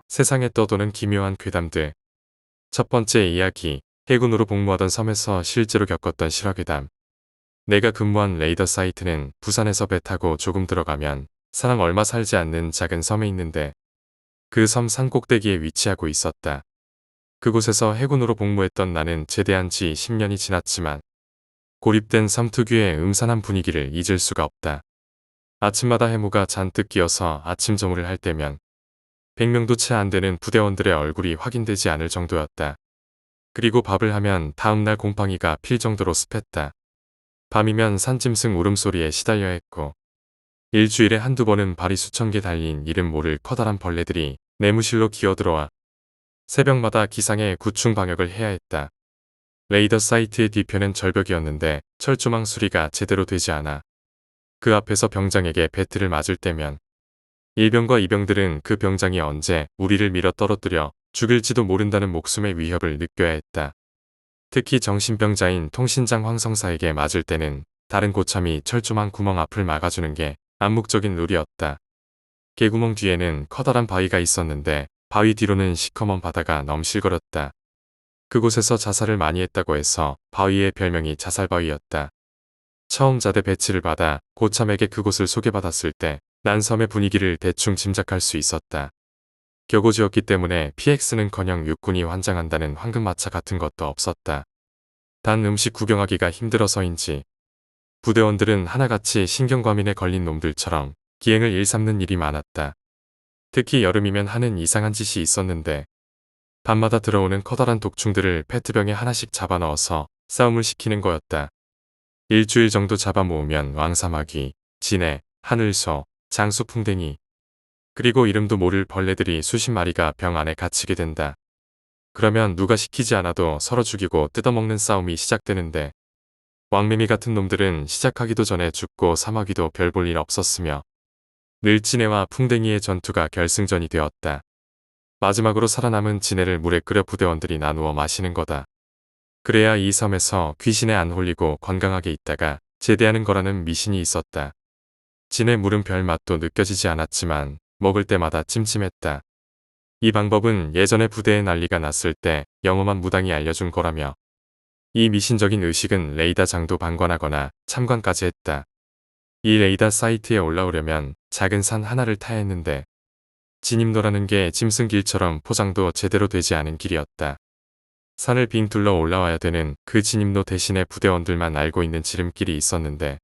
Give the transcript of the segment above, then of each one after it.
세상에 떠도는 기묘한 괴담들. 첫 번째 이야기, 해군으로 복무하던 섬에서 실제로 겪었던 실화괴담. 내가 근무한 레이더 사이트는 부산에서 배 타고 조금 들어가면 사람 얼마 살지 않는 작은 섬에 있는데 그 섬 산꼭대기에 위치하고 있었다. 그곳에서 해군으로 복무했던 나는 제대한 지 10년이 지났지만 고립된 섬 특유의 음산한 분위기를 잊을 수가 없다. 아침마다 해무가 잔뜩 끼어서 아침 저물을 할 때면 100명도 채 안 되는 부대원들의 얼굴이 확인되지 않을 정도였다. 그리고 밥을 하면 다음날 곰팡이가 필 정도로 습했다. 밤이면 산짐승 울음소리에 시달려 했고 일주일에 한두 번은 발이 수천 개 달린 이름 모를 커다란 벌레들이 내무실로 기어들어와 새벽마다 기상에 구충 방역을 해야 했다. 레이더 사이트의 뒤편은 절벽이었는데 철조망 수리가 제대로 되지 않아 그 앞에서 병장에게 배트를 맞을 때면 일병과 이병들은 그 병장이 언제 우리를 밀어 떨어뜨려 죽일지도 모른다는 목숨의 위협을 느껴야 했다. 특히 정신병자인 통신장 황성사에게 맞을 때는 다른 고참이 철조망 구멍 앞을 막아주는 게 암묵적인 룰이었다. 개구멍 뒤에는 커다란 바위가 있었는데 바위 뒤로는 시커먼 바다가 넘실거렸다. 그곳에서 자살을 많이 했다고 해서 바위의 별명이 자살바위였다. 처음 자대 배치를 받아 고참에게 그곳을 소개받았을 때 난 섬의 분위기를 대충 짐작할 수 있었다. 격오지였기 때문에 PX는커녕 육군이 환장한다는 황금마차 같은 것도 없었다. 단 음식 구경하기가 힘들어서인지 부대원들은 하나같이 신경과민에 걸린 놈들처럼 기행을 일삼는 일이 많았다. 특히 여름이면 하는 이상한 짓이 있었는데 밤마다 들어오는 커다란 독충들을 페트병에 하나씩 잡아넣어서 싸움을 시키는 거였다. 일주일 정도 잡아모으면 왕사마귀, 진해, 하늘소, 장수풍뎅이 그리고 이름도 모를 벌레들이 수십 마리가 병 안에 갇히게 된다. 그러면 누가 시키지 않아도 서로 죽이고 뜯어먹는 싸움이 시작되는데 왕매미 같은 놈들은 시작하기도 전에 죽고 사마귀도 별 볼 일 없었으며 늘 진해와 풍뎅이의 전투가 결승전이 되었다. 마지막으로 살아남은 진해를 물에 끓여 부대원들이 나누어 마시는 거다. 그래야 이 섬에서 귀신에 안 홀리고 건강하게 있다가 제대하는 거라는 미신이 있었다. 진해 물은 별 맛도 느껴지지 않았지만 먹을 때마다 찜찜했다. 이 방법은 예전에 부대에 난리가 났을 때 영험한 무당이 알려준 거라며 이 미신적인 의식은 레이더장도 방관하거나 참관까지 했다. 이 레이더 사이트에 올라오려면 작은 산 하나를 타야 했는데 진입로라는 게 짐승길처럼 포장도 제대로 되지 않은 길이었다. 산을 빙 둘러 올라와야 되는 그 진입로 대신에 부대원들만 알고 있는 지름길이 있었는데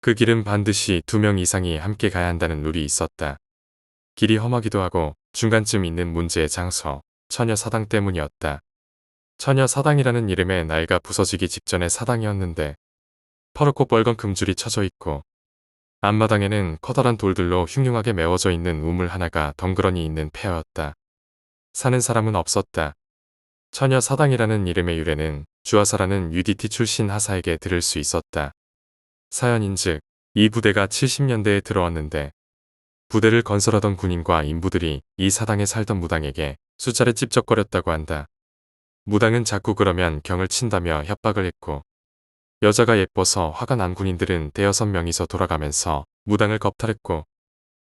그 길은 반드시 2명 이상이 함께 가야 한다는 룰이 있었다. 길이 험하기도 하고 중간쯤 있는 문제의 장소, 처녀사당 때문이었다. 처녀사당이라는 이름의 날가 부서지기 직전의 사당이었는데 퍼렇고 빨간 금줄이 쳐져 있고 앞마당에는 커다란 돌들로 흉흉하게 메워져 있는 우물 하나가 덩그러니 있는 폐허였다. 사는 사람은 없었다. 처녀사당이라는 이름의 유래는 주하사라는 UDT 출신 하사에게 들을 수 있었다. 사연인즉 이 부대가 70년대에 들어왔는데 부대를 건설하던 군인과 인부들이 이 사당에 살던 무당에게 숫자를 찝쩍거렸다고 한다. 무당은 자꾸 그러면 경을 친다며 협박을 했고 여자가 예뻐서 화가 난 군인들은 5~6명이서 돌아가면서 무당을 겁탈했고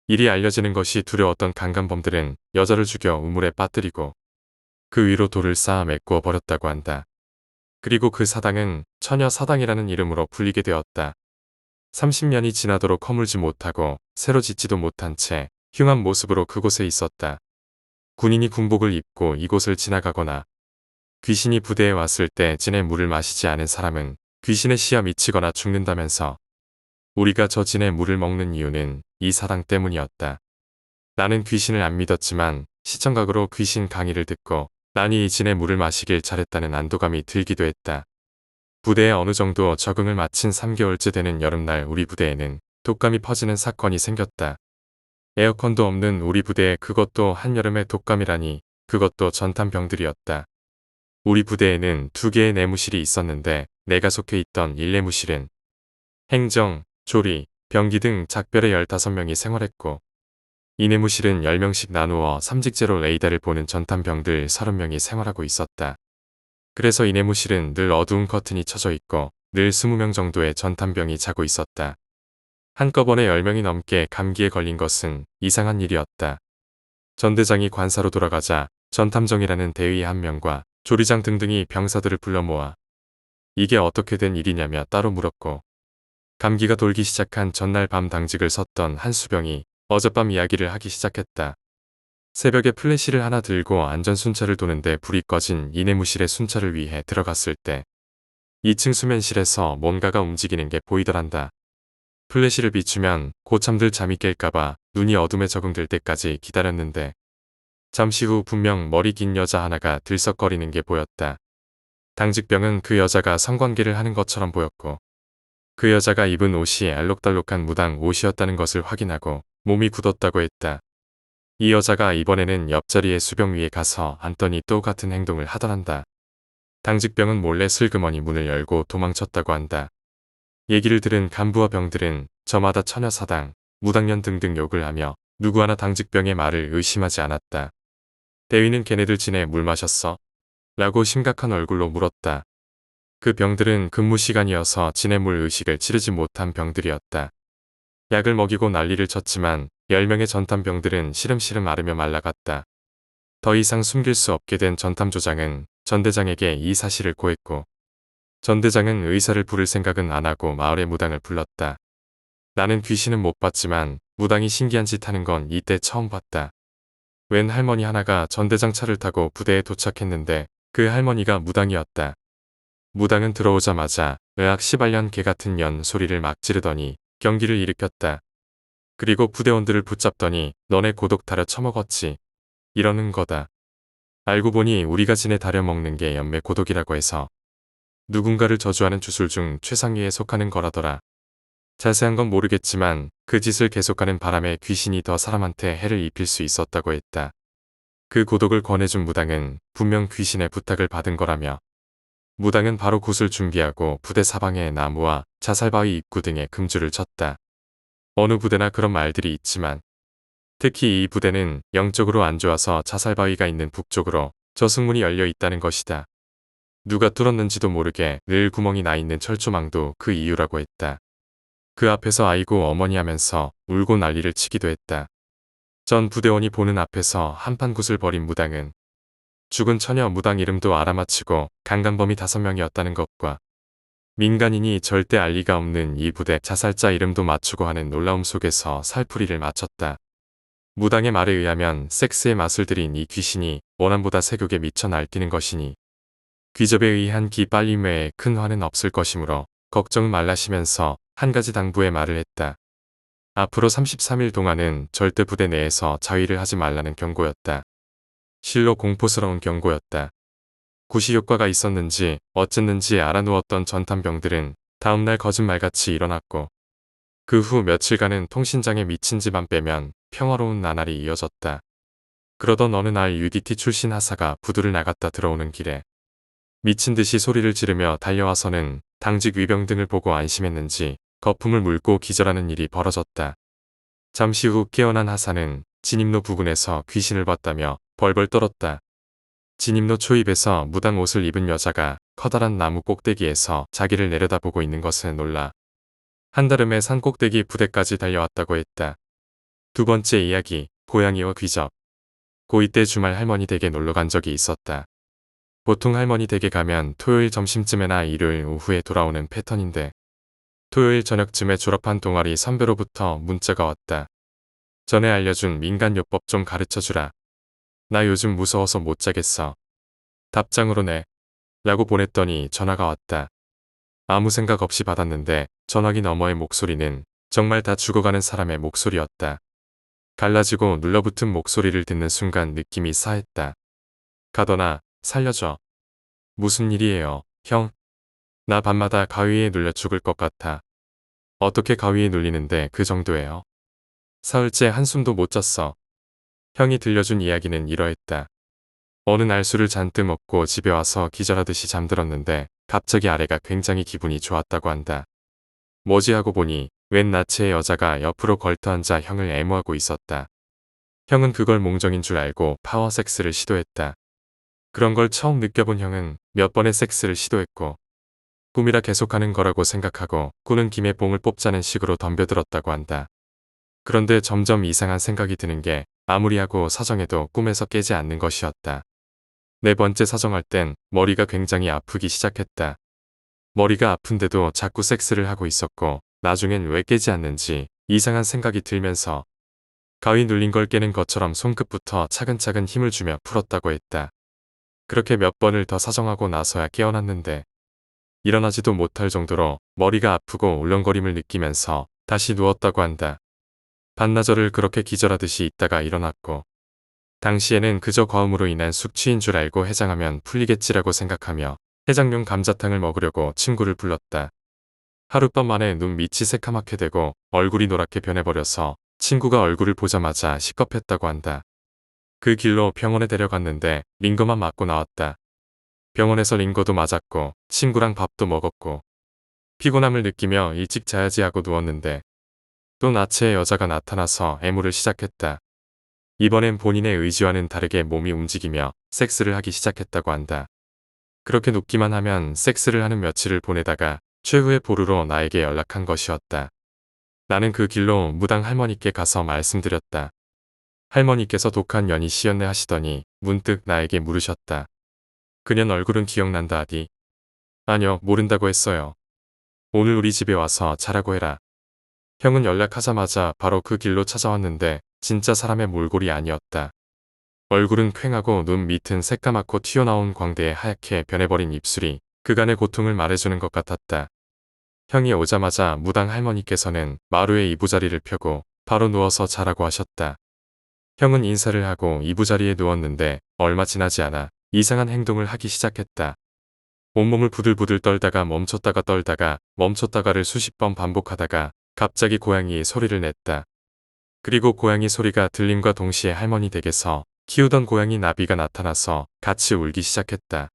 일이 알려지는 것이 두려웠던 강간범들은 여자를 죽여 우물에 빠뜨리고 그 위로 돌을 쌓아 메꾸어 버렸다고 한다. 그리고 그 사당은 처녀사당이라는 이름으로 불리게 되었다. 30년이 지나도록 허물지 못하고 새로 짓지도 못한 채 흉한 모습으로 그곳에 있었다. 군인이 군복을 입고 이곳을 지나가거나 귀신이 부대에 왔을 때 진의 물을 마시지 않은 사람은 귀신에 시야 미치거나 죽는다면서 우리가 저 진의 물을 먹는 이유는 이 사당 때문이었다. 나는 귀신을 안 믿었지만 시청각으로 귀신 강의를 듣고 난이 이 진의 물을 마시길 잘했다는 안도감이 들기도 했다. 부대에 어느 정도 적응을 마친 3개월째 되는 여름날 우리 부대에는 독감이 퍼지는 사건이 생겼다. 에어컨도 없는 우리 부대에 그것도 한여름에 독감이라니 그것도 전탄병들이었다. 우리 부대에는 2개의 내무실이 있었는데 내가 속해 있던 1내무실은 행정, 조리, 병기 등 작별의 15명이 생활했고 이 내무실은 10명씩 나누어 삼직제로 레이더를 보는 전탄병들 30명이 생활하고 있었다. 그래서 이 내무실은 늘 어두운 커튼이 쳐져 있고 늘 20명 정도의 전탄병이 자고 있었다. 한꺼번에 10명이 넘게 감기에 걸린 것은 이상한 일이었다. 전 대장이 관사로 돌아가자 전탐정이라는 대위 한 명과 조리장 등등이 병사들을 불러 모아 이게 어떻게 된 일이냐며 따로 물었고, 감기가 돌기 시작한 전날 밤 당직을 섰던 한 수병이 어젯밤 이야기를 하기 시작했다. 새벽에 플래시를 하나 들고 안전 순찰을 도는데 불이 꺼진 이내무실의 순찰을 위해 들어갔을 때 2층 수면실에서 뭔가가 움직이는 게 보이더란다. 플래시를 비추면 고참들 잠이 깰까봐 눈이 어둠에 적응될 때까지 기다렸는데 잠시 후 분명 머리 긴 여자 하나가 들썩거리는 게 보였다. 당직병은 그 여자가 성관계를 하는 것처럼 보였고, 그 여자가 입은 옷이 알록달록한 무당 옷이었다는 것을 확인하고 몸이 굳었다고 했다. 이 여자가 이번에는 옆자리의 수병 위에 가서 앉더니 또 같은 행동을 하더란다. 당직병은 몰래 슬그머니 문을 열고 도망쳤다고 한다. 얘기를 들은 간부와 병들은 저마다 처녀사당, 무당년 등등 욕을 하며 누구 하나 당직병의 말을 의심하지 않았다. 대위는 걔네들 지내 물 마셨어? 라고 심각한 얼굴로 물었다. 그 병들은 근무 시간이어서 지내 물 의식을 치르지 못한 병들이었다. 약을 먹이고 난리를 쳤지만 10명의 전탐병들은 시름시름 앓으며 말라갔다. 더 이상 숨길 수 없게 된 전탐조장은 전대장에게 이 사실을 고했고, 전대장은 의사를 부를 생각은 안 하고 마을의 무당을 불렀다. 나는 귀신은 못 봤지만 무당이 신기한 짓 하는 건 이때 처음 봤다. 웬 할머니 하나가 전대장 차를 타고 부대에 도착했는데 그 할머니가 무당이었다. 무당은 들어오자마자 의학 시발년 개같은 년 소리를 막 지르더니 경기를 일으켰다. 그리고 부대원들을 붙잡더니 너네 고독 다려 처먹었지. 이러는 거다. 알고 보니 우리가 지내 다려 먹는 게 연매 고독이라고 해서 누군가를 저주하는 주술 중 최상위에 속하는 거라더라. 자세한 건 모르겠지만 그 짓을 계속하는 바람에 귀신이 더 사람한테 해를 입힐 수 있었다고 했다. 그 고독을 권해준 무당은 분명 귀신의 부탁을 받은 거라며, 무당은 바로 굿을 준비하고 부대 사방에 나무와 자살바위 입구 등에 금줄을 쳤다. 어느 부대나 그런 말들이 있지만 특히 이 부대는 영적으로 안 좋아서 자살바위가 있는 북쪽으로 저승문이 열려 있다는 것이다. 누가 뚫었는지도 모르게 늘 구멍이 나 있는 철조망도 그 이유라고 했다. 그 앞에서 아이고 어머니 하면서 울고 난리를 치기도 했다. 전 부대원이 보는 앞에서 한판 굿을 벌인 무당은 죽은 처녀 무당 이름도 알아맞히고 강간범이 5명이었다는 것과 민간인이 절대 알 리가 없는 이 부대 자살자 이름도 맞추고 하는 놀라움 속에서 살풀이를 마쳤다. 무당의 말에 의하면 섹스의 맛을 들인 이 귀신이 원한보다 세욕에 미쳐 날뛰는 것이니 귀접에 의한 기빨림 외에 큰 화는 없을 것이므로 걱정 말라시면서 한 가지 당부의 말을 했다. 앞으로 33일 동안은 절대 부대 내에서 자위를 하지 말라는 경고였다. 실로 공포스러운 경고였다. 굿이 효과가 있었는지 어쨌는지 알아누웠던 전탐병들은 다음날 거짓말같이 일어났고, 그 후 며칠간은 통신장애 미친 집안 빼면 평화로운 나날이 이어졌다. 그러던 어느 날 UDT 출신 하사가 부두를 나갔다 들어오는 길에 미친 듯이 소리를 지르며 달려와서는 당직 위병 등을 보고 안심했는지 거품을 물고 기절하는 일이 벌어졌다. 잠시 후 깨어난 하사는 진입로 부근에서 귀신을 봤다며 벌벌 떨었다. 진입로 초입에서 무당 옷을 입은 여자가 커다란 나무 꼭대기에서 자기를 내려다보고 있는 것에 놀라 한달음에 산 꼭대기 부대까지 달려왔다고 했다. 두 번째 이야기, 고양이와 귀접. 고2 때 주말 할머니 댁에 놀러 간 적이 있었다. 보통 할머니 댁에 가면 토요일 점심쯤에나 일요일 오후에 돌아오는 패턴인데 토요일 저녁쯤에 졸업한 동아리 선배로부터 문자가 왔다. 전에 알려준 민간요법 좀 가르쳐주라. 나 요즘 무서워서 못 자겠어. 답장으로 내. 라고 보냈더니 전화가 왔다. 아무 생각 없이 받았는데 전화기 너머의 목소리는 정말 다 죽어가는 사람의 목소리였다. 갈라지고 눌러붙은 목소리를 듣는 순간 느낌이 싸했다. 가더나, 살려줘. 무슨 일이에요, 형? 나 밤마다 가위에 눌려 죽을 것 같아. 어떻게 가위에 눌리는데 그 정도예요? 사흘째 한숨도 못 잤어. 형이 들려준 이야기는 이러했다. 어느 날 술을 잔뜩 먹고 집에 와서 기절하듯이 잠들었는데 갑자기 아래가 굉장히 기분이 좋았다고 한다. 뭐지 하고 보니 웬 나체의 여자가 옆으로 걸터앉아 형을 애무하고 있었다. 형은 그걸 몽정인 줄 알고 파워 섹스를 시도했다. 그런 걸 처음 느껴본 형은 몇 번의 섹스를 시도했고 꿈이라 계속하는 거라고 생각하고 꾸는 김에 봉을 뽑자는 식으로 덤벼들었다고 한다. 그런데 점점 이상한 생각이 드는 게 아무리 하고 사정해도 꿈에서 깨지 않는 것이었다. 네 번째 사정할 땐 머리가 굉장히 아프기 시작했다. 머리가 아픈데도 자꾸 섹스를 하고 있었고 나중엔 왜 깨지 않는지 이상한 생각이 들면서 가위 눌린 걸 깨는 것처럼 손끝부터 차근차근 힘을 주며 풀었다고 했다. 그렇게 몇 번을 더 사정하고 나서야 깨어났는데 일어나지도 못할 정도로 머리가 아프고 울렁거림을 느끼면서 다시 누웠다고 한다. 반나절을 그렇게 기절하듯이 있다가 일어났고 당시에는 그저 과음으로 인한 숙취인 줄 알고 해장하면 풀리겠지라고 생각하며 해장용 감자탕을 먹으려고 친구를 불렀다. 하룻밤 만에 눈 밑이 새카맣게 되고 얼굴이 노랗게 변해버려서 친구가 얼굴을 보자마자 시겁했다고 한다. 그 길로 병원에 데려갔는데 링거만 맞고 나왔다. 병원에서 링거도 맞았고 친구랑 밥도 먹었고 피곤함을 느끼며 일찍 자야지 하고 누웠는데 또 나체의 여자가 나타나서 애무를 시작했다. 이번엔 본인의 의지와는 다르게 몸이 움직이며 섹스를 하기 시작했다고 한다. 그렇게 눕기만 하면 섹스를 하는 며칠을 보내다가 최후의 보루로 나에게 연락한 것이었다. 나는 그 길로 무당 할머니께 가서 말씀드렸다. 할머니께서 독한 년이 시였네 하시더니 문득 나에게 물으셨다. 그년 얼굴은 기억난다 하디? 아니요, 모른다고 했어요. 오늘 우리 집에 와서 자라고 해라. 형은 연락하자마자 바로 그 길로 찾아왔는데 진짜 사람의 몰골이 아니었다. 얼굴은 퀭하고 눈 밑은 새까맣고 튀어나온 광대에 하얗게 변해버린 입술이 그간의 고통을 말해주는 것 같았다. 형이 오자마자 무당 할머니께서는 마루에 이부자리를 펴고 바로 누워서 자라고 하셨다. 형은 인사를 하고 이부자리에 누웠는데 얼마 지나지 않아 이상한 행동을 하기 시작했다. 온몸을 부들부들 떨다가 멈췄다가 떨다가 멈췄다가를 수십 번 반복하다가 갑자기 고양이의 소리를 냈다. 그리고 고양이 소리가 들림과 동시에 할머니 댁에서 키우던 고양이 나비가 나타나서 같이 울기 시작했다.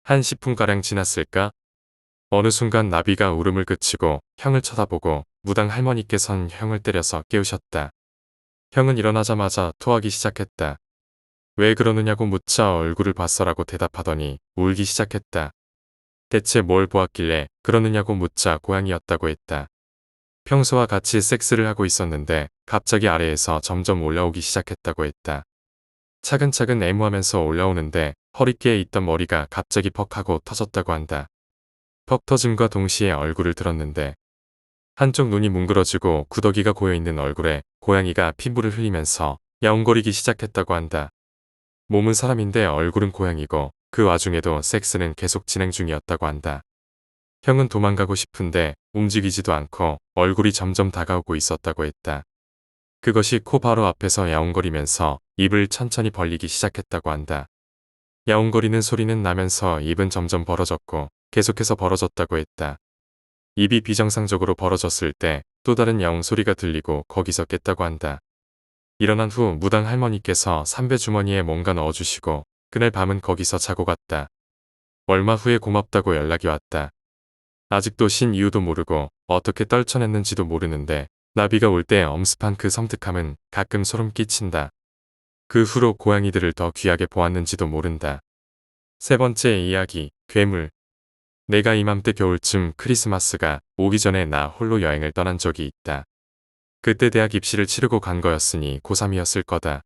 한 10분가량 지났을까? 어느 순간 나비가 울음을 그치고 형을 쳐다보고 무당 할머니께선 형을 때려서 깨우셨다. 형은 일어나자마자 토하기 시작했다. 왜 그러느냐고 묻자 얼굴을 봤어라고 대답하더니 울기 시작했다. 대체 뭘 보았길래 그러느냐고 묻자 고양이였다고 했다. 평소와 같이 섹스를 하고 있었는데 갑자기 아래에서 점점 올라오기 시작했다고 했다. 차근차근 애무하면서 올라오는데 허리께에 있던 머리가 갑자기 퍽하고 터졌다고 한다. 퍽 터짐과 동시에 얼굴을 들었는데 한쪽 눈이 뭉그러지고 구더기가 고여있는 얼굴에 고양이가 피부를 흘리면서 야옹거리기 시작했다고 한다. 몸은 사람인데 얼굴은 고양이고 그 와중에도 섹스는 계속 진행 중이었다고 한다. 형은 도망가고 싶은데 움직이지도 않고 얼굴이 점점 다가오고 있었다고 했다. 그것이 코 바로 앞에서 야옹거리면서 입을 천천히 벌리기 시작했다고 한다. 야옹거리는 소리는 나면서 입은 점점 벌어졌고 계속해서 벌어졌다고 했다. 입이 비정상적으로 벌어졌을 때 또 다른 야옹 소리가 들리고 거기서 깼다고 한다. 일어난 후 무당 할머니께서 삼배 주머니에 뭔가 넣어주시고 그날 밤은 거기서 자고 갔다. 얼마 후에 고맙다고 연락이 왔다. 아직도 신 이유도 모르고 어떻게 떨쳐냈는지도 모르는데 나비가 올 때 엄습한 그 섬뜩함은 가끔 소름 끼친다. 그 후로 고양이들을 더 귀하게 보았는지도 모른다. 세 번째 이야기, 괴물. 내가 이맘때 겨울쯤 크리스마스가 오기 전에 나 홀로 여행을 떠난 적이 있다. 그때 대학 입시를 치르고 간 거였으니 고3이었을 거다.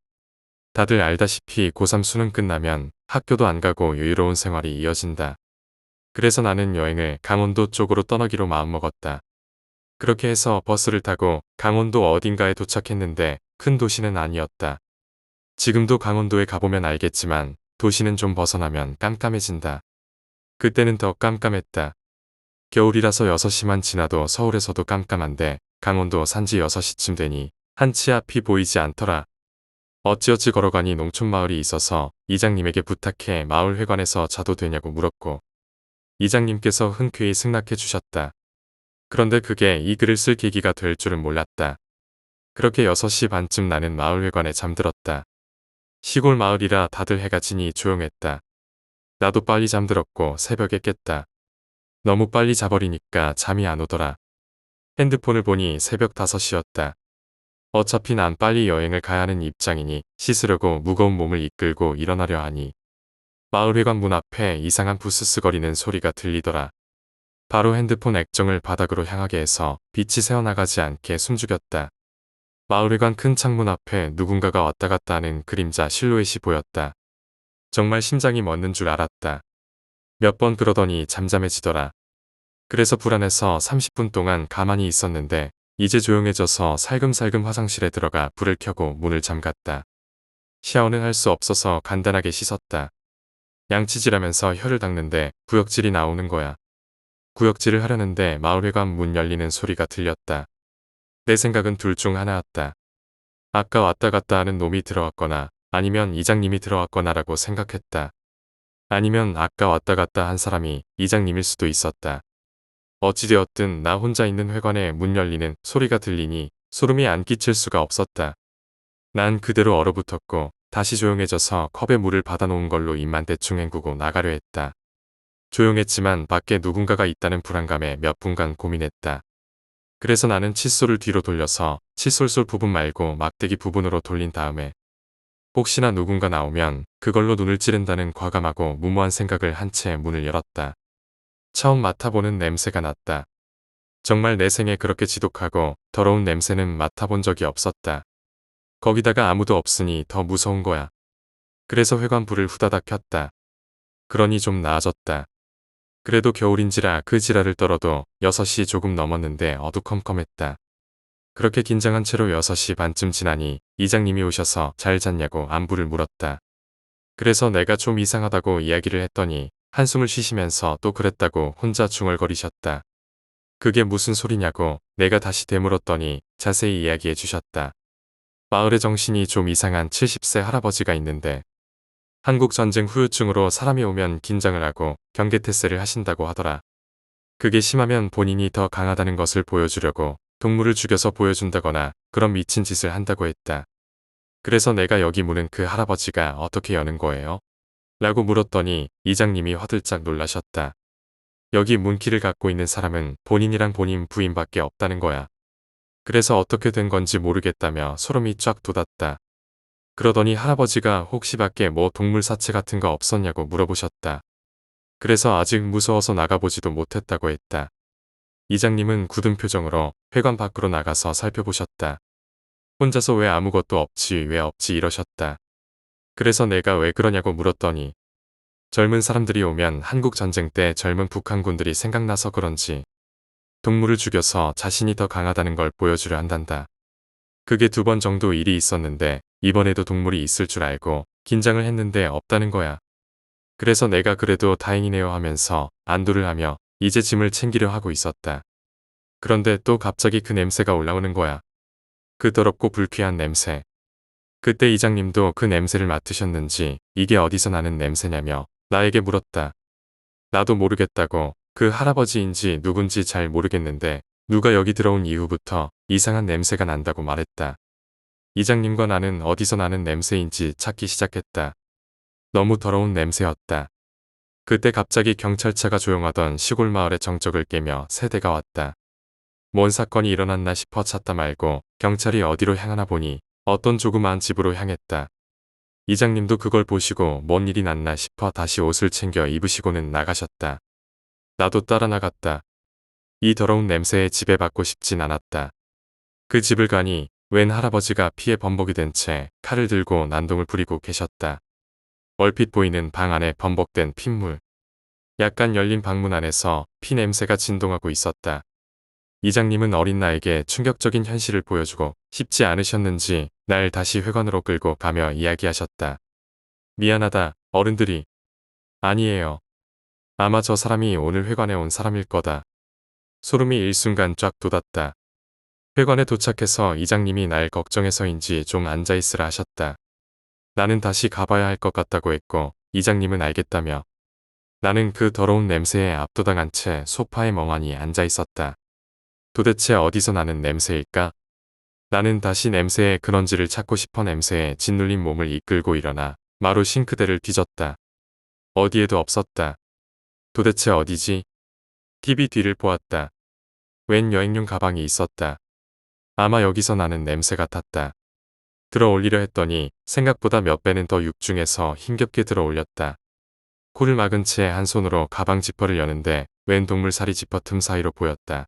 다들 알다시피 고3 수능 끝나면 학교도 안 가고 여유로운 생활이 이어진다. 그래서 나는 여행을 강원도 쪽으로 떠나기로 마음먹었다. 그렇게 해서 버스를 타고 강원도 어딘가에 도착했는데 큰 도시는 아니었다. 지금도 강원도에 가보면 알겠지만 도시는 좀 벗어나면 깜깜해진다. 그때는 더 깜깜했다. 겨울이라서 6시만 지나도 서울에서도 깜깜한데 강원도 산지 6시쯤 되니 한치 앞이 보이지 않더라. 어찌어찌 걸어가니 농촌마을이 있어서 이장님에게 부탁해 마을회관에서 자도 되냐고 물었고 이장님께서 흔쾌히 승낙해 주셨다. 그런데 그게 이 글을 쓸 계기가 될 줄은 몰랐다. 그렇게 6시 반쯤 나는 마을회관에 잠들었다. 시골 마을이라 다들 해가 지니 조용했다. 나도 빨리 잠들었고 새벽에 깼다. 너무 빨리 자버리니까 잠이 안 오더라. 핸드폰을 보니 새벽 5시였다. 어차피 난 빨리 여행을 가야 하는 입장이니 씻으려고 무거운 몸을 이끌고 일어나려 하니 마을회관 문 앞에 이상한 부스스거리는 소리가 들리더라. 바로 핸드폰 액정을 바닥으로 향하게 해서 빛이 새어나가지 않게 숨죽였다. 마을회관 큰 창문 앞에 누군가가 왔다 갔다 하는 그림자 실루엣이 보였다. 정말 심장이 멎는 줄 알았다. 몇 번 그러더니 잠잠해지더라. 그래서 불안해서 30분 동안 가만히 있었는데 이제 조용해져서 살금살금 화장실에 들어가 불을 켜고 문을 잠갔다. 샤워는 할 수 없어서 간단하게 씻었다. 양치질하면서 혀를 닦는데 구역질이 나오는 거야. 구역질을 하려는데 마을회관 문 열리는 소리가 들렸다. 내 생각은 둘 중 하나였다. 아까 왔다 갔다 하는 놈이 들어왔거나 아니면 이장님이 들어왔거나라고 생각했다. 아니면 아까 왔다 갔다 한 사람이 이장님일 수도 있었다. 어찌되었든 나 혼자 있는 회관에 문 열리는 소리가 들리니 소름이 안 끼칠 수가 없었다. 난 그대로 얼어붙었고 다시 조용해져서 컵에 물을 받아놓은 걸로 입만 대충 헹구고 나가려 했다. 조용했지만 밖에 누군가가 있다는 불안감에 몇 분간 고민했다. 그래서 나는 칫솔을 뒤로 돌려서 칫솔솔 부분 말고 막대기 부분으로 돌린 다음에 혹시나 누군가 나오면 그걸로 눈을 찌른다는 과감하고 무모한 생각을 한 채 문을 열었다. 처음 맡아보는 냄새가 났다. 정말 내 생에 그렇게 지독하고 더러운 냄새는 맡아본 적이 없었다. 거기다가 아무도 없으니 더 무서운 거야. 그래서 회관 불을 후다닥 켰다. 그러니 좀 나아졌다. 그래도 겨울인지라 그 지랄을 떨어도 6시 조금 넘었는데 어두컴컴했다. 그렇게 긴장한 채로 6시 반쯤 지나니 이장님이 오셔서 잘 잤냐고 안부를 물었다. 그래서 내가 좀 이상하다고 이야기를 했더니 한숨을 쉬시면서 또 그랬다고 혼자 중얼거리셨다. 그게 무슨 소리냐고 내가 다시 되물었더니 자세히 이야기해 주셨다. 마을에 정신이 좀 이상한 70세 할아버지가 있는데 한국전쟁 후유증으로 사람이 오면 긴장을 하고 경계태세를 하신다고 하더라. 그게 심하면 본인이 더 강하다는 것을 보여주려고 동물을 죽여서 보여준다거나 그런 미친 짓을 한다고 했다. 그래서 내가 여기 문은 그 할아버지가 어떻게 여는 거예요? 라고 물었더니 이장님이 화들짝 놀라셨다. 여기 문키를 갖고 있는 사람은 본인이랑 본인 부인밖에 없다는 거야. 그래서 어떻게 된 건지 모르겠다며 소름이 쫙 돋았다. 그러더니 할아버지가 혹시 밖에 뭐 동물 사체 같은 거 없었냐고 물어보셨다. 그래서 아직 무서워서 나가보지도 못했다고 했다. 이장님은 굳은 표정으로 회관 밖으로 나가서 살펴보셨다. 혼자서 왜 아무것도 없지 왜 없지 이러셨다. 그래서 내가 왜 그러냐고 물었더니 젊은 사람들이 오면 한국 전쟁 때 젊은 북한군들이 생각나서 그런지 동물을 죽여서 자신이 더 강하다는 걸 보여주려 한단다. 그게 2번 정도 일이 있었는데 이번에도 동물이 있을 줄 알고 긴장을 했는데 없다는 거야. 그래서 내가 그래도 다행이네요 하면서 안도를 하며 이제 짐을 챙기려 하고 있었다. 그런데 또 갑자기 그 냄새가 올라오는 거야. 그 더럽고 불쾌한 냄새. 그때 이장님도 그 냄새를 맡으셨는지 이게 어디서 나는 냄새냐며 나에게 물었다. 나도 모르겠다고. 그 할아버지인지 누군지 잘 모르겠는데 누가 여기 들어온 이후부터 이상한 냄새가 난다고 말했다. 이장님과 나는 어디서 나는 냄새인지 찾기 시작했다. 너무 더러운 냄새였다. 그때 갑자기 경찰차가 조용하던 시골 마을의 정적을 깨며 세대가 왔다. 뭔 사건이 일어났나 싶어 찾다 말고 경찰이 어디로 향하나 보니 어떤 조그마한 집으로 향했다. 이장님도 그걸 보시고 뭔 일이 났나 싶어 다시 옷을 챙겨 입으시고는 나가셨다. 나도 따라 나갔다. 이 더러운 냄새에 지배받고 싶진 않았다. 그 집을 가니 웬 할아버지가 피에 범벅이 된 채 칼을 들고 난동을 부리고 계셨다. 얼핏 보이는 방 안에 범벅된 핏물. 약간 열린 방문 안에서 피 냄새가 진동하고 있었다. 이장님은 어린 나에게 충격적인 현실을 보여주고 싶지 않으셨는지 날 다시 회관으로 끌고 가며 이야기하셨다. 미안하다, 어른들이. 아니에요. 아마 저 사람이 오늘 회관에 온 사람일 거다. 소름이 일순간 쫙 돋았다. 회관에 도착해서 이장님이 날 걱정해서인지 좀 앉아있으라 하셨다. 나는 다시 가봐야 할 것 같다고 했고 이장님은 알겠다며. 나는 그 더러운 냄새에 압도당한 채 소파에 멍하니 앉아있었다. 도대체 어디서 나는 냄새일까? 나는 다시 냄새의 근원지를 찾고 싶어 냄새에 짓눌린 몸을 이끌고 일어나 마루 싱크대를 뒤졌다. 어디에도 없었다. 도대체 어디지? TV 뒤를 보았다. 웬 여행용 가방이 있었다. 아마 여기서 나는 냄새 같았다. 들어 올리려 했더니 생각보다 몇 배는 더 육중해서 힘겹게 들어 올렸다. 코를 막은 채 한 손으로 가방 지퍼를 여는데 웬 동물사리 지퍼 틈 사이로 보였다.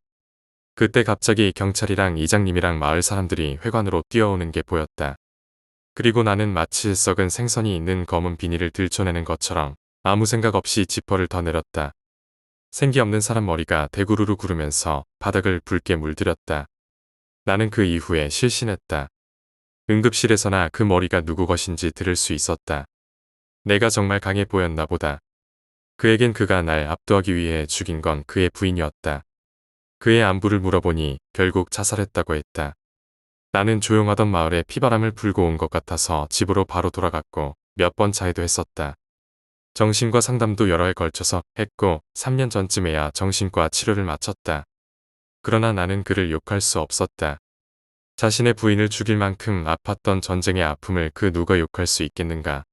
그때 갑자기 경찰이랑 이장님이랑 마을 사람들이 회관으로 뛰어오는 게 보였다. 그리고 나는 마치 썩은 생선이 있는 검은 비닐을 들춰내는 것처럼 아무 생각 없이 지퍼를 더 내렸다. 생기 없는 사람 머리가 대구르르 구르면서 바닥을 붉게 물들였다. 나는 그 이후에 실신했다. 응급실에서나 그 머리가 누구 것인지 들을 수 있었다. 내가 정말 강해 보였나 보다. 그에겐 그가 날 압도하기 위해 죽인 건 그의 부인이었다. 그의 안부를 물어보니 결국 자살했다고 했다. 나는 조용하던 마을에 피바람을 불고 온 것 같아서 집으로 바로 돌아갔고 몇 번 자해도 했었다. 정신과 상담도 여러 해 걸쳐서 했고 3년 전쯤에야 정신과 치료를 마쳤다. 그러나 나는 그를 욕할 수 없었다. 자신의 부인을 죽일 만큼 아팠던 전쟁의 아픔을 그 누가 욕할 수 있겠는가.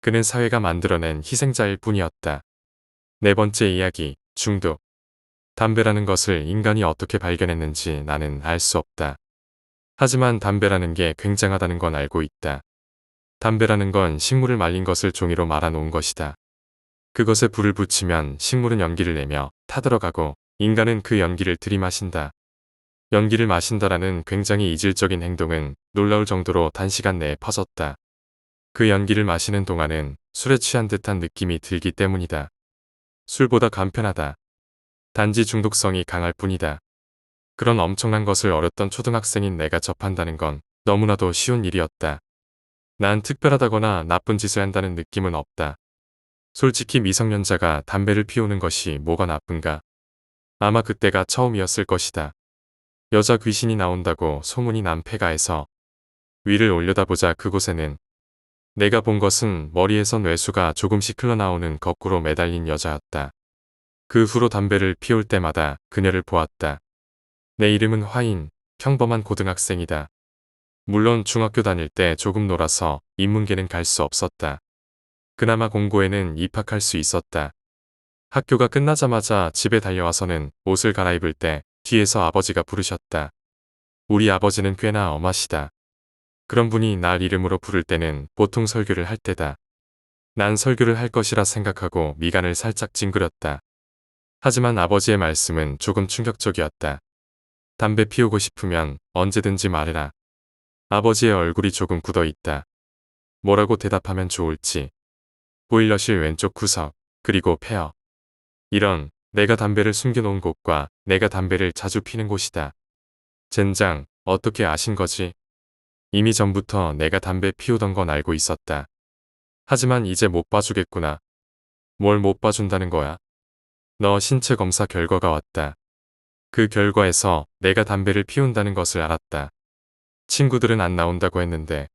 그는 사회가 만들어낸 희생자일 뿐이었다. 네 번째 이야기, 중독. 담배라는 것을 인간이 어떻게 발견했는지 나는 알 수 없다. 하지만 담배라는 게 굉장하다는 건 알고 있다. 담배라는 건 식물을 말린 것을 종이로 말아 놓은 것이다. 그것에 불을 붙이면 식물은 연기를 내며 타들어가고 인간은 그 연기를 들이마신다. 연기를 마신다라는 굉장히 이질적인 행동은 놀라울 정도로 단시간 내에 퍼졌다. 그 연기를 마시는 동안은 술에 취한 듯한 느낌이 들기 때문이다. 술보다 간편하다. 단지 중독성이 강할 뿐이다. 그런 엄청난 것을 어렸던 초등학생인 내가 접한다는 건 너무나도 쉬운 일이었다. 난 특별하다거나 나쁜 짓을 한다는 느낌은 없다. 솔직히 미성년자가 담배를 피우는 것이 뭐가 나쁜가? 아마 그때가 처음이었을 것이다. 여자 귀신이 나온다고 소문이 난 폐가에서 위를 올려다보자 그곳에는 내가 본 것은 머리에서 뇌수가 조금씩 흘러나오는 거꾸로 매달린 여자였다. 그 후로 담배를 피울 때마다 그녀를 보았다. 내 이름은 화인, 평범한 고등학생이다. 물론 중학교 다닐 때 조금 놀아서 인문계는 갈 수 없었다. 그나마 공고에는 입학할 수 있었다. 학교가 끝나자마자 집에 달려와서는 옷을 갈아입을 때 뒤에서 아버지가 부르셨다. 우리 아버지는 꽤나 엄하시다. 그런 분이 날 이름으로 부를 때는 보통 설교를 할 때다. 난 설교를 할 것이라 생각하고 미간을 살짝 찡그렸다. 하지만 아버지의 말씀은 조금 충격적이었다. 담배 피우고 싶으면 언제든지 말해라. 아버지의 얼굴이 조금 굳어 있다. 뭐라고 대답하면 좋을지. 보일러실 왼쪽 구석, 그리고 폐허. 이런, 내가 담배를 숨겨놓은 곳과 내가 담배를 자주 피는 곳이다. 젠장, 어떻게 아신 거지? 이미 전부터 내가 담배 피우던 건 알고 있었다. 하지만 이제 못 봐주겠구나. 뭘 못 봐준다는 거야? 너 신체 검사 결과가 왔다. 그 결과에서 내가 담배를 피운다는 것을 알았다. 친구들은 안 나온다고 했는데.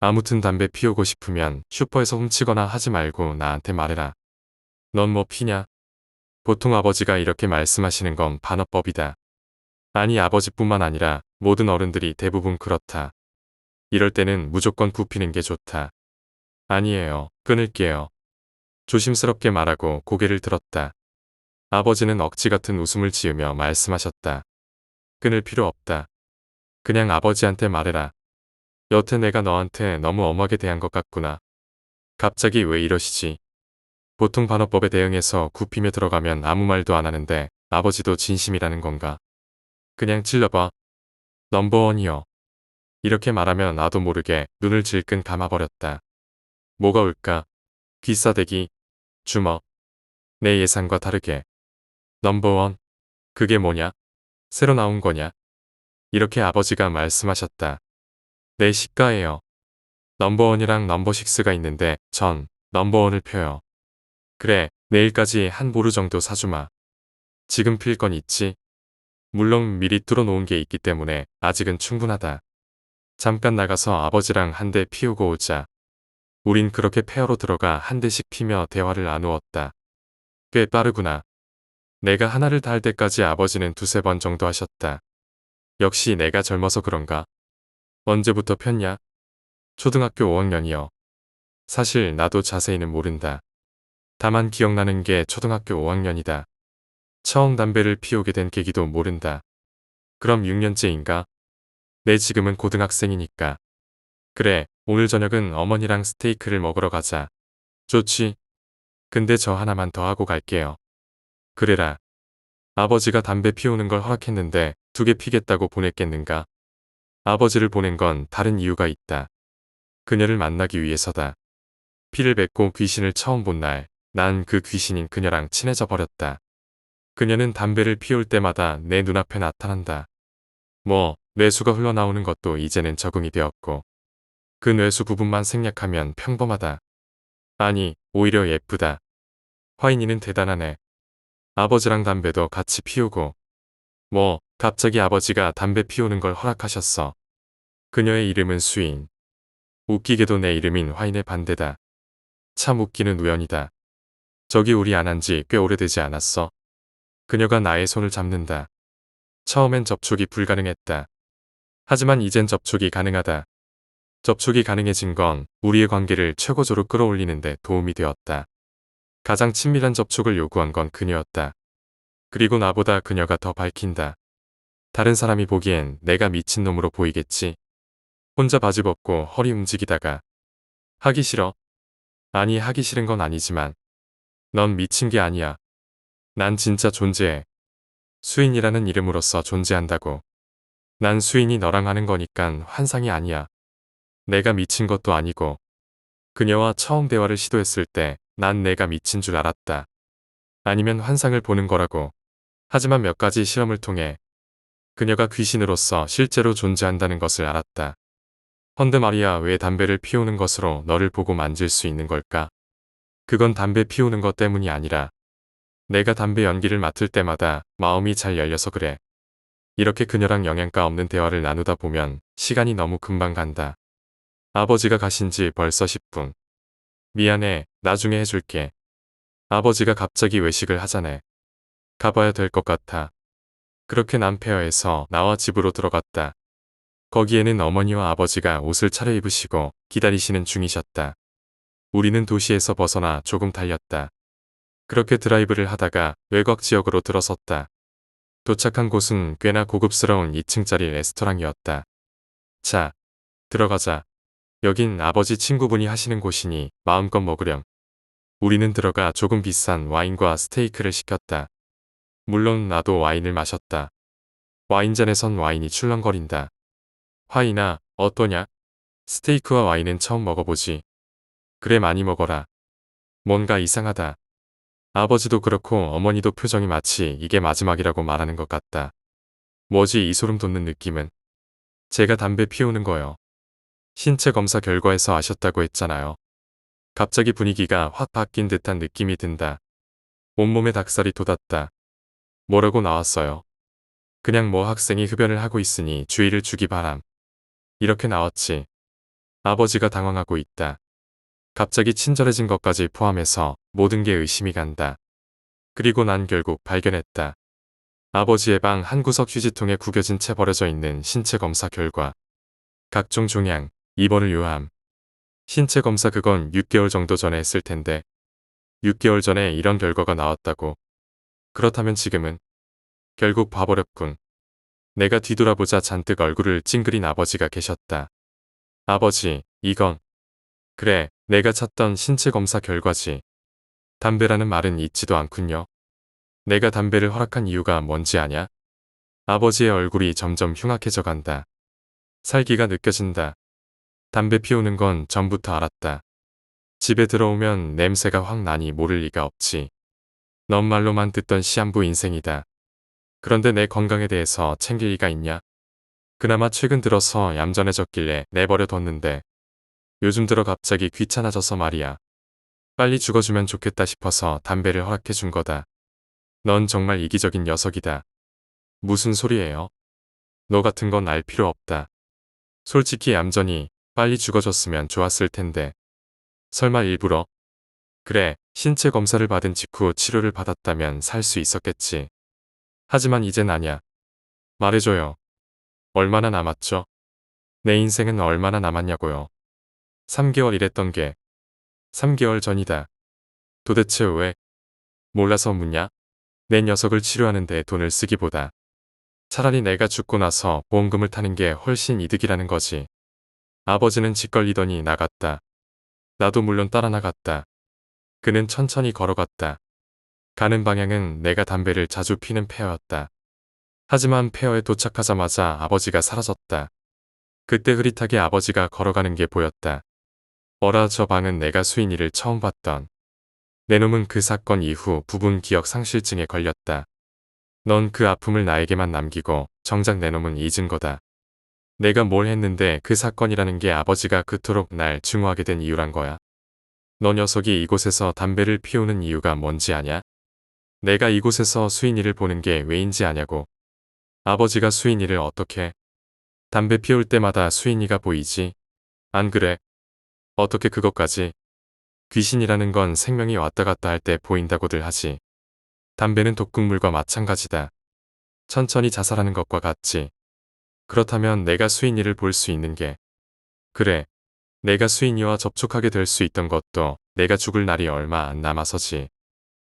아무튼 담배 피우고 싶으면 슈퍼에서 훔치거나 하지 말고 나한테 말해라. 넌 뭐 피냐? 보통 아버지가 이렇게 말씀하시는 건 반어법이다. 아니 아버지뿐만 아니라 모든 어른들이 대부분 그렇다. 이럴 때는 무조건 굽히는 게 좋다. 아니에요. 끊을게요. 조심스럽게 말하고 고개를 들었다. 아버지는 억지 같은 웃음을 지으며 말씀하셨다. 끊을 필요 없다. 그냥 아버지한테 말해라. 여태 내가 너한테 너무 엄하게 대한 것 같구나. 갑자기 왜 이러시지? 보통 반어법에 대응해서 굽히며 들어가면 아무 말도 안 하는데 아버지도 진심이라는 건가? 그냥 찔러봐. 넘버원이요. 이렇게 말하면 나도 모르게 눈을 질끈 감아버렸다. 뭐가 올까? 귀싸대기, 주먹. 내 예상과 다르게. 넘버원. 그게 뭐냐? 새로 나온 거냐? 이렇게 아버지가 말씀하셨다. 내 시가예요. 넘버원이랑 넘버식스가 있는데 전 넘버원을 펴요. 그래, 내일까지 한 보루 정도 사주마. 지금 필 건 있지? 물론 미리 뚫어놓은 게 있기 때문에 아직은 충분하다. 잠깐 나가서 아버지랑 한 대 피우고 오자. 우린 그렇게 페어로 들어가 한 대씩 피며 대화를 나누었다. 꽤 빠르구나. 내가 하나를 다 할 때까지 아버지는 두세 번 정도 하셨다. 역시 내가 젊어서 그런가? 언제부터 폈냐? 초등학교 5학년이요. 사실 나도 자세히는 모른다. 다만 기억나는 게 초등학교 5학년이다. 처음 담배를 피우게 된 계기도 모른다. 그럼 6년째인가? 내 지금은 고등학생이니까. 그래, 오늘 저녁은 어머니랑 스테이크를 먹으러 가자. 좋지. 근데 저 하나만 더 하고 갈게요. 그래라. 아버지가 담배 피우는 걸 허락했는데 2개 피겠다고 보냈겠는가? 아버지를 보낸 건 다른 이유가 있다. 그녀를 만나기 위해서다. 피를 뱉고 귀신을 처음 본 날, 난 그 귀신인 그녀랑 친해져 버렸다. 그녀는 담배를 피울 때마다 내 눈앞에 나타난다. 뇌수가 흘러나오는 것도 이제는 적응이 되었고, 그 뇌수 부분만 생략하면 평범하다. 아니, 오히려 예쁘다. 화인이는 대단하네. 아버지랑 담배도 같이 피우고, 갑자기 아버지가 담배 피우는 걸 허락하셨어. 그녀의 이름은 수인. 웃기게도 내 이름인 화인의 반대다. 참 웃기는 우연이다. 저기 우리 안 한 지 꽤 오래되지 않았어. 그녀가 나의 손을 잡는다. 처음엔 접촉이 불가능했다. 하지만 이젠 접촉이 가능하다. 접촉이 가능해진 건 우리의 관계를 최고조로 끌어올리는 데 도움이 되었다. 가장 친밀한 접촉을 요구한 건 그녀였다. 그리고 나보다 그녀가 더 밝힌다. 다른 사람이 보기엔 내가 미친놈으로 보이겠지. 혼자 바지 벗고 허리 움직이다가 하기 싫어. 아니 하기 싫은 건 아니지만 넌 미친 게 아니야. 난 진짜 존재해. 수인이라는 이름으로서 존재한다고. 난 수인이 너랑 하는 거니깐 환상이 아니야. 내가 미친 것도 아니고. 그녀와 처음 대화를 시도했을 때 난 내가 미친 줄 알았다. 아니면 환상을 보는 거라고. 하지만 몇 가지 실험을 통해 그녀가 귀신으로서 실제로 존재한다는 것을 알았다. 헌데 말이야, 왜 담배를 피우는 것으로 너를 보고 만질 수 있는 걸까? 그건 담배 피우는 것 때문이 아니라 내가 담배 연기를 맡을 때마다 마음이 잘 열려서 그래. 이렇게 그녀랑 영양가 없는 대화를 나누다 보면 시간이 너무 금방 간다. 아버지가 가신 지 벌써 10분. 미안해, 나중에 해줄게. 아버지가 갑자기 외식을 하자네. 가봐야 될 것 같아. 그렇게 난 페어에서 나와 집으로 들어갔다. 거기에는 어머니와 아버지가 옷을 차려입으시고 기다리시는 중이셨다. 우리는 도시에서 벗어나 조금 달렸다. 그렇게 드라이브를 하다가 외곽 지역으로 들어섰다. 도착한 곳은 꽤나 고급스러운 2층짜리 레스토랑이었다. 자, 들어가자. 여긴 아버지 친구분이 하시는 곳이니 마음껏 먹으렴. 우리는 들어가 조금 비싼 와인과 스테이크를 시켰다. 물론 나도 와인을 마셨다. 와인잔에선 와인이 출렁거린다. 화인아, 어떠냐? 스테이크와 와인은 처음 먹어보지. 그래, 많이 먹어라. 뭔가 이상하다. 아버지도 그렇고 어머니도 표정이 마치 이게 마지막이라고 말하는 것 같다. 뭐지 이 소름 돋는 느낌은? 제가 담배 피우는 거요. 신체 검사 결과에서 아셨다고 했잖아요. 갑자기 분위기가 확 바뀐 듯한 느낌이 든다. 온몸에 닭살이 돋았다. 뭐라고 나왔어요? 그냥 학생이 흡연을 하고 있으니 주의를 주기 바람. 이렇게 나왔지. 아버지가 당황하고 있다. 갑자기 친절해진 것까지 포함해서 모든 게 의심이 간다. 그리고 난 결국 발견했다. 아버지의 방 한구석 휴지통에 구겨진 채 버려져 있는 신체 검사 결과. 각종 종양, 입원을 요함. 신체 검사 그건 6개월 정도 전에 했을 텐데. 6개월 전에 이런 결과가 나왔다고. 그렇다면 지금은? 결국 봐버렸군. 내가 뒤돌아보자 잔뜩 얼굴을 찡그린 아버지가 계셨다. 아버지, 이건. 그래, 내가 찾던 신체 검사 결과지. 담배라는 말은 있지도 않군요. 내가 담배를 허락한 이유가 뭔지 아냐? 아버지의 얼굴이 점점 흉악해져 간다. 살기가 느껴진다. 담배 피우는 건 전부터 알았다. 집에 들어오면 냄새가 확 나니 모를 리가 없지. 넌 말로만 듣던 시한부 인생이다. 그런데 내 건강에 대해서 챙길 리가 있냐? 그나마 최근 들어서 얌전해졌길래 내버려 뒀는데 요즘 들어 갑자기 귀찮아져서 말이야. 빨리 죽어주면 좋겠다 싶어서 담배를 허락해 준 거다. 넌 정말 이기적인 녀석이다. 무슨 소리예요? 너 같은 건 알 필요 없다. 솔직히 얌전히 빨리 죽어줬으면 좋았을 텐데. 설마 일부러? 그래, 신체 검사를 받은 직후 치료를 받았다면 살 수 있었겠지. 하지만 이젠 아냐. 말해줘요. 얼마나 남았죠? 내 인생은 얼마나 남았냐고요. 3개월 이랬던 게 3개월 전이다. 도대체 왜? 몰라서 묻냐? 내 녀석을 치료하는데 돈을 쓰기보다 차라리 내가 죽고 나서 보험금을 타는 게 훨씬 이득이라는 거지. 아버지는 짓걸리더니 나갔다. 나도 물론 따라 나갔다. 그는 천천히 걸어갔다. 가는 방향은 내가 담배를 자주 피는 폐허였다. 하지만 폐허에 도착하자마자 아버지가 사라졌다. 그때 흐릿하게 아버지가 걸어가는 게 보였다. 어라 저 방은 내가 수인이를 처음 봤던. 내 놈은 그 사건 이후 부분 기억 상실증에 걸렸다. 넌 그 아픔을 나에게만 남기고 정작 내 놈은 잊은 거다. 내가 뭘 했는데 그 사건이라는 게 아버지가 그토록 날 증오하게 된 이유란 거야. 너 녀석이 이곳에서 담배를 피우는 이유가 뭔지 아냐? 내가 이곳에서 수인이를 보는 게 왜인지 아냐고. 아버지가 수인이를 어떻게? 담배 피울 때마다 수인이가 보이지? 안 그래? 어떻게 그것까지? 귀신이라는 건 생명이 왔다 갔다 할 때 보인다고들 하지. 담배는 독극물과 마찬가지다. 천천히 자살하는 것과 같지. 그렇다면 내가 수인이를 볼 수 있는 게. 그래. 내가 수인이와 접촉하게 될 수 있던 것도 내가 죽을 날이 얼마 안 남아서지.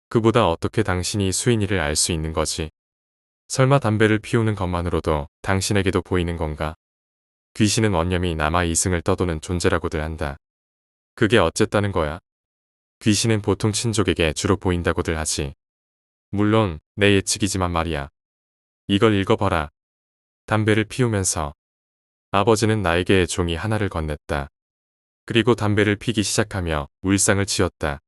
그보다 어떻게 당신이 수인이를 알 수 있는 거지? 설마 담배를 피우는 것만으로도 당신에게도 보이는 건가? 귀신은 원념이 남아 이승을 떠도는 존재라고들 한다. 그게 어쨌다는 거야? 귀신은 보통 친족에게 주로 보인다고들 하지. 물론 내 예측이지만 말이야. 이걸 읽어봐라. 담배를 피우면서 아버지는 나에게 종이 하나를 건넸다. 그리고 담배를 피기 시작하며 울상을 치웠다.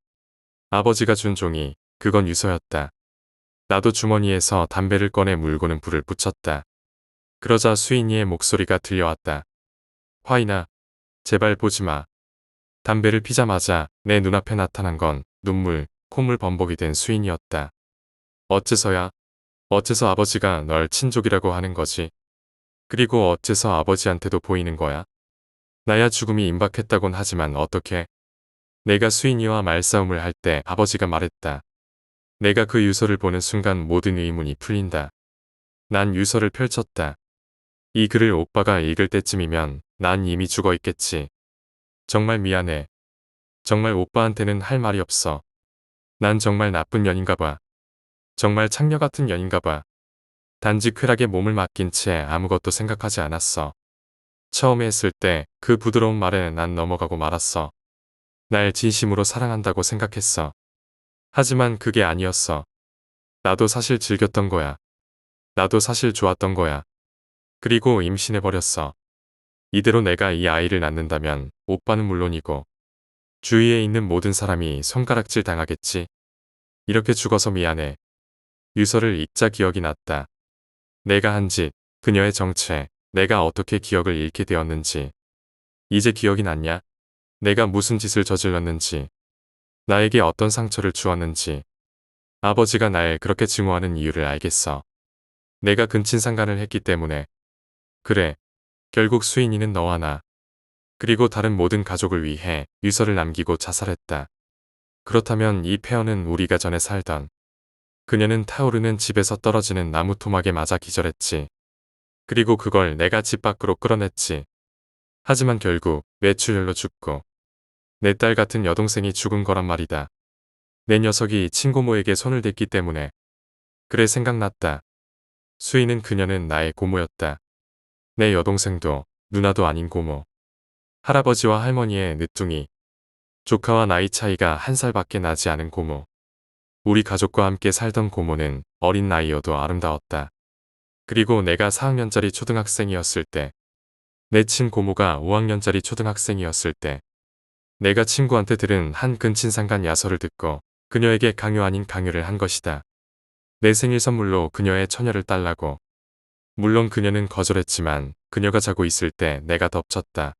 아버지가 준 종이 그건 유서였다. 나도 주머니에서 담배를 꺼내 물고는 불을 붙였다. 그러자 수인이의 목소리가 들려왔다. 화이나, 제발 보지마. 담배를 피자마자 내 눈앞에 나타난 건 눈물, 콧물 범벅이 된 수인이었다. 어째서야? 어째서 아버지가 널 친족이라고 하는 거지? 그리고 어째서 아버지한테도 보이는 거야? 나야 죽음이 임박했다곤 하지만 어떻게? 내가 수인이와 말싸움을 할 때 아버지가 말했다. 내가 그 유서를 보는 순간 모든 의문이 풀린다. 난 유서를 펼쳤다. 이 글을 오빠가 읽을 때쯤이면 난 이미 죽어 있겠지. 정말 미안해. 정말 오빠한테는 할 말이 없어. 난 정말 나쁜 년인가 봐. 정말 창녀 같은 년인가 봐. 단지 쾌락에 몸을 맡긴 채 아무것도 생각하지 않았어. 처음에 했을 때 그 부드러운 말에 난 넘어가고 말았어. 날 진심으로 사랑한다고 생각했어. 하지만 그게 아니었어. 나도 사실 즐겼던 거야. 나도 사실 좋았던 거야. 그리고 임신해버렸어. 이대로 내가 이 아이를 낳는다면 오빠는 물론이고 주위에 있는 모든 사람이 손가락질 당하겠지. 이렇게 죽어서 미안해. 유서를 읽자 기억이 났다. 내가 한 짓, 그녀의 정체, 내가 어떻게 기억을 잃게 되었는지. 이제 기억이 났냐? 내가 무슨 짓을 저질렀는지. 나에게 어떤 상처를 주었는지. 아버지가 날 그렇게 증오하는 이유를 알겠어. 내가 근친상간을 했기 때문에. 그래. 결국 수인이는 너와 나. 그리고 다른 모든 가족을 위해 유서를 남기고 자살했다. 그렇다면 이 폐허는 우리가 전에 살던. 그녀는 타오르는 집에서 떨어지는 나무 토막에 맞아 기절했지. 그리고 그걸 내가 집 밖으로 끌어냈지. 하지만 결국 뇌출혈로 죽고 내 딸 같은 여동생이 죽은 거란 말이다. 내 녀석이 친고모에게 손을 댔기 때문에. 그래 생각났다. 수인은 그녀는 나의 고모였다. 내 여동생도 누나도 아닌 고모. 할아버지와 할머니의 늦둥이. 조카와 나이 차이가 1살밖에 나지 않은 고모. 우리 가족과 함께 살던 고모는 어린 나이여도 아름다웠다. 그리고 내가 4학년짜리 초등학생이었을 때, 내 친고모가 5학년짜리 초등학생이었을 때, 내가 친구한테 들은 한 근친상간 야설을 듣고 그녀에게 강요 아닌 강요를 한 것이다. 내 생일 선물로 그녀의 처녀를 달라고. 물론 그녀는 거절했지만 그녀가 자고 있을 때 내가 덮쳤다.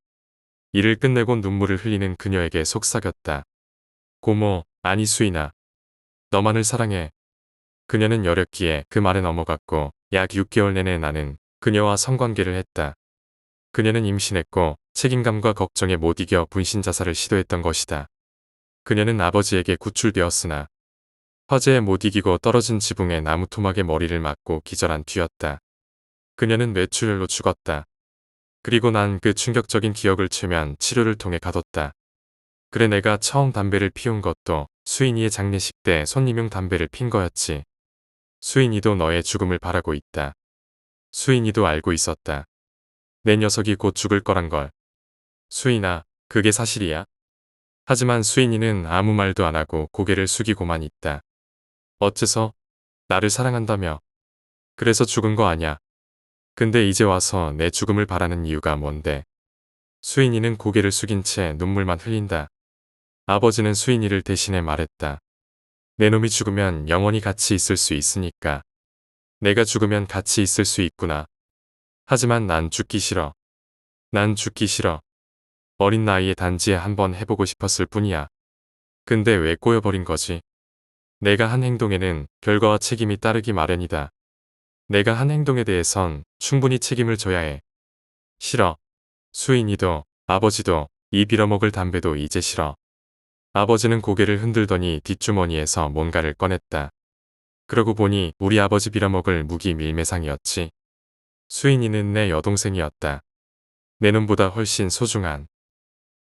일을 끝내고 눈물을 흘리는 그녀에게 속삭였다. 고모, 아니 수인아. 너만을 사랑해. 그녀는 여렸기에 그 말에 넘어갔고 약 6개월 내내 나는 그녀와 성관계를 했다. 그녀는 임신했고 책임감과 걱정에 못 이겨 분신자살을 시도했던 것이다. 그녀는 아버지에게 구출되었으나 화재에 못 이기고 떨어진 지붕에 나무 토막에 머리를 맞고 기절한 뒤였다. 그녀는 뇌출혈로 죽었다. 그리고 난 그 충격적인 기억을 최면 치료를 통해 가뒀다. 그래 내가 처음 담배를 피운 것도 수인이의 장례식 때 손님용 담배를 핀 거였지. 수인이도 너의 죽음을 바라고 있다. 수인이도 알고 있었다. 내 녀석이 곧 죽을 거란 걸. 수인아, 그게 사실이야? 하지만 수인이는 아무 말도 안 하고 고개를 숙이고만 있다. 어째서? 나를 사랑한다며. 그래서 죽은 거 아냐. 근데 이제 와서 내 죽음을 바라는 이유가 뭔데? 수인이는 고개를 숙인 채 눈물만 흘린다. 아버지는 수인이를 대신해 말했다. 내 놈이 죽으면 영원히 같이 있을 수 있으니까. 내가 죽으면 같이 있을 수 있구나. 하지만 난 죽기 싫어. 난 죽기 싫어. 어린 나이에 단지 한번 해보고 싶었을 뿐이야. 근데 왜 꼬여버린 거지? 내가 한 행동에는 결과와 책임이 따르기 마련이다. 내가 한 행동에 대해선 충분히 책임을 져야 해. 싫어. 수인이도 아버지도 이 빌어먹을 담배도 이제 싫어. 아버지는 고개를 흔들더니 뒷주머니에서 뭔가를 꺼냈다. 그러고 보니 우리 아버지 빌어먹을 무기 밀매상이었지. 수인이는 내 여동생이었다. 내 눈보다 훨씬 소중한.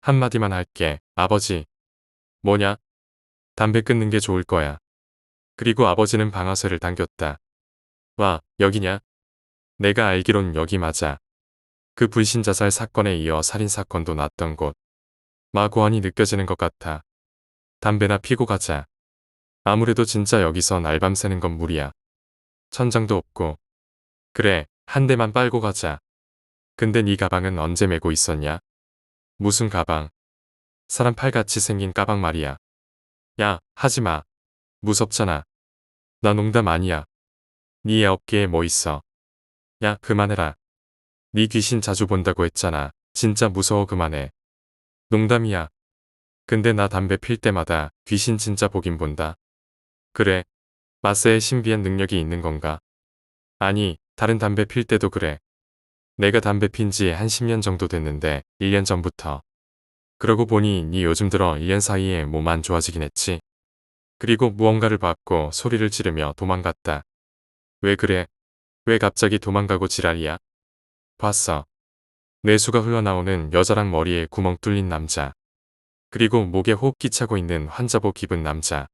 한마디만 할게, 아버지. 뭐냐? 담배 끊는 게 좋을 거야. 그리고 아버지는 방아쇠를 당겼다. 와, 여기냐? 내가 알기론 여기 맞아. 그 불신자살 사건에 이어 살인사건도 났던 곳. 마구하니 느껴지는 것 같아. 담배나 피고 가자. 아무래도 진짜 여기서 날밤 새는 건 무리야. 천장도 없고. 그래, 한 대만 빨고 가자. 근데 네 가방은 언제 메고 있었냐? 무슨 가방? 사람 팔같이 생긴 가방 말이야. 야, 하지마. 무섭잖아. 나 농담 아니야. 네 어깨에 뭐 있어? 야, 그만해라. 네 귀신 자주 본다고 했잖아. 진짜 무서워 그만해. 농담이야. 근데 나 담배 필 때마다 귀신 진짜 보긴 본다. 그래. 마세의 신비한 능력이 있는 건가? 아니, 다른 담배 필 때도 그래. 내가 담배 핀 지 한 10년 정도 됐는데 1년 전부터. 그러고 보니 네 요즘 들어 1년 사이에 몸 안 좋아지긴 했지. 그리고 무언가를 받고 소리를 지르며 도망갔다. 왜 그래? 왜 갑자기 도망가고 지랄이야? 봤어. 뇌수가 흘러나오는 여자랑 머리에 구멍 뚫린 남자. 그리고 목에 호흡기 차고 있는 환자복 입은 남자.